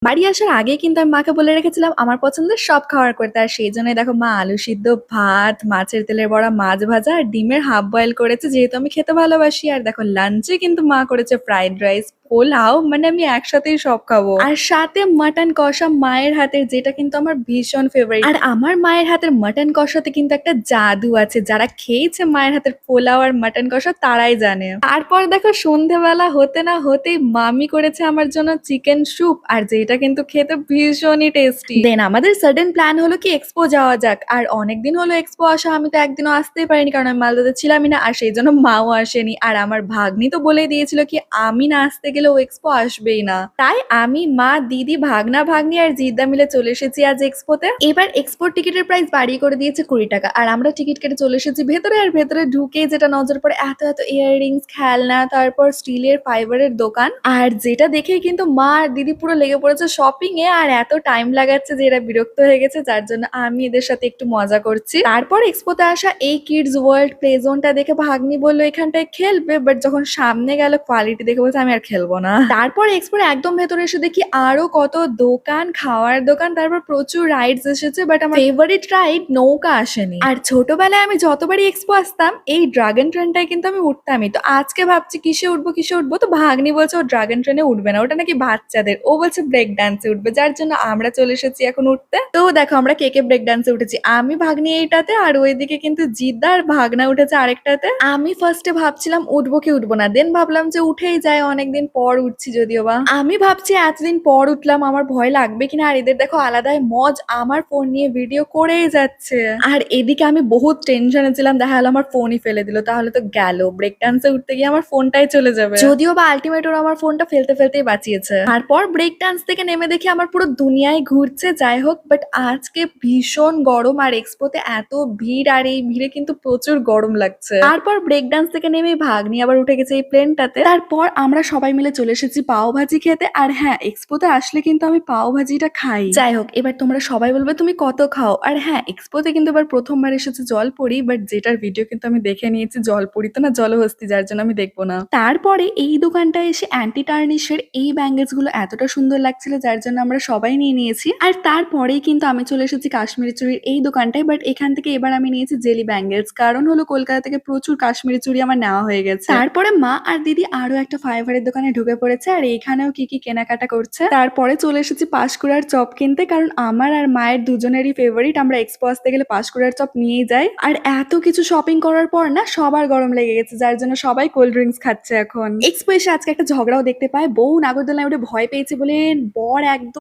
বাড়ি আসার আগে কিন্তু আমি মাকে বলে রেখেছিলাম আমার পছন্দের সব খাবার করতে। আর সেই জন্যই দেখো মা আলু সিদ্ধ, ভাত, মাছের তেলের বড়া, মাছ ভাজা আর ডিমের হাফ বয়েল করেছে যেহেতু আমি খেতে ভালোবাসি। আর দেখো লাঞ্চে কিন্তু মা করেছে ফ্রাইড রাইস, পোলাও, মানে আমি একসাথেই সব খাবো। আর সাথে মাটন কষা মায়ের হাতের, যেটা কিন্তু আমার ভীষণ ফেভারিট। আর আমার মায়ের হাতের মাটন কষাতে কিন্তু একটা জাদু আছে, যারা খেয়েছে মায়ের হাতের পোলাও আর মাটন কষা তারাই জানে। তারপর দেখো সন্ধেবেলা হতে না হতেই মামি করেছে আমার জন্য চিকেন স্যুপ, আর যেটা কিন্তু খেতে ভীষণই টেস্টি। দেন আমাদের সাডেন প্ল্যান হলো কি এক্সপো যাওয়া যাক। আর অনেকদিন হলো এক্সপো আসা, আমি তো একদিনও আসতেই পারিনি কারণ আমি মালদাতে ছিলামই না, আর সেই জন্য মাও আসেনি। আর আমার ভাগ্নি তো বলেই দিয়েছিল কি আমি না আসতে গেলে ও এক্সপো আসবেই না। তাই আমি, মা, দিদি, ভাগনা, ভাগ্নি আর জিদ্দা মিলে চলে এসেছি আজ এক্সপোতে। এবার এক্সপোর টিকিটের প্রাইস বাড়িয়ে করে দিয়েছে 20 টাকা। আর আমরা টিকিট কেটে চলে এসেছি ভেতরে। আর ভেতরে ঢুকে যেটা নজর পড়ে, এত এত ইয়াররিংস, খেলনা, তারপর স্টিলের ফাইবারের দোকান। আর যেটা দেখে কিন্তু মা আর দিদি পুরো লেগে পড়েছে শপিং এ। আর এত টাইম লাগাচ্ছে যে এরা বিরক্ত হয়ে গেছে, যার জন্য আমি এদের সাথে একটু মজা করছি। তারপর এক্সপোতে আসা এই কিডস ওয়ার্ল্ড প্লে জোনটা দেখে ভাগ্নি বললো এখানটায় খেলবে, বাট যখন সামনে গেল কোয়ালিটি দেখে বলছে আমি আর খেলবো না। তারপর এক্সপোর একদম ভেতরে এসে দেখি আরো কত দোকান, খাওয়ার দোকান, তারপর প্রচুর রাইডস এসেছে, বাট আমার ফেভারিট রাইড নৌকা আসেনি। আর ছোটবেলায় আমি যতবারই এক্সপো আসতাম এই ড্রাগন ট্রেনটাই কিন্তু আমি উঠতামই। তো আজকে ভাবছি কিসে উঠবো কিসে উঠবো, তো ভাগ্নি বলছে ও ড্রাগন ট্রেনে উঠবে না, ওটা নাকি বাচ্চাদের, ও বলছে ব্রেক ডান্সে উঠবে, যার জন্য আমরা চলে এসেছি এখন উঠতে। তো দেখো আমরা কে কে ব্রেক ডান্সে উঠেছি, আমি, ভাগ্নি এইটাতে, আর ওইদিকে কিন্তু জিদ্দা আর ভাগনা উঠেছে আরেকটাতে। আমি ফার্স্টে ভাবছিলাম উঠবো কি উঠবো না, দেন ভাবলাম যে উঠেই যায়, অনেকদিন পর উঠছি যদিও বা। আমি ভাবছি এতদিন পর উঠলাম আমার ভয় লাগবে কিনা, আর এদের দেখো আলাদাই মজ, আমার ফোন নিয়ে ভিডিও করেই যাচ্ছে। আর এদিকে আমি বহুত টেনশনে ছিলাম, দেখা গেলো আমার ফোনই ফেলে দিল, তাহলে তো গেল, ব্রেক ডান্সে উঠতে গিয়ে আমার ফোনটাই চলে যাবে। যদিও বা আলটিমেট ওরা আমার ফোনটা ফেলতে ফেলতেই বাঁচিয়েছে। তারপর ব্রেক ডান্স থেকে নেমে দেখি আমার পুরো দুনিয়ায় ঘুরছে। যাই হোক, বাট আজকে ভীষণ গরম আর এক্সপোতে এত ভিড়, আর এই ভিড়ে কিন্তু প্রচুর গরম লাগছে। তারপর ব্রেক ডান্স থেকে নেমে ভাগ্নি আবার উঠে গেছে এই প্লেনটাতে। তারপর আমরা সবাই মিলে চলে এসেছি পাও ভাজি খেতে। আর হ্যাঁ, এক্সপোতে আসলে কিন্তু আমি পাও ভাজিটা খাই। যাই হোক, এবার তোমরা সবাই বলবে তুমি কত খাও। আর হ্যাঁ, এক্সপোতে কিন্তু এবার প্রথমবার এসেছে জলপরি, বাট যেটার ভিডিও কিন্তু আমি দেখে নিয়েছি জলপরি তো না, জলহস্তি, যার জন্য আমি দেখবো না। তারপরে এই দোকানটা এসে অ্যান্টি টার্নিশের এই ব্যাঙ্গেলস গুলো এতটা সুন্দর লাগছিল, যার জন্য আমরা সবাই নিয়ে নিয়েছি। আর তারপরেই কিন্তু আমি চলে এসেছি কাশ্মীরি চুড়ির এই দোকানটায়, বাট এখান থেকে এবার আমি নিয়েছি জেলি ব্যাঙ্গেলস, কারণ হলো কলকাতা থেকে প্রচুর কাশ্মীরি চুড়ি আমার নেওয়া হয়ে গেছে। তারপরে মা আর দিদি আরো একটা ফাইবারের দোকানে ঢুকে পড়েছে, আর এখানেও কি কি কেনাকাটা করছে। তারপরে চলে এসেছি পাঁশকুড়ার চপ কিনতে, কারণ আমার আর মায়ের দুজনেরই ফেভারিট, আমরা এক্সপো আসতে গেলে পাঁশকুড়ার চপ নিয়েই যাই। আর এত কিছু শপিং করার পর না সবার গরম লেগে গেছে, যার জন্য সবাই কোল্ড ড্রিঙ্কস খাচ্ছে এখন। এক্সপো এসে আজকে একটা ঝগড়াও দেখতে পায়, বউ নাগরদোলায় উঠে ভয় পেয়েছে বলে বর একদম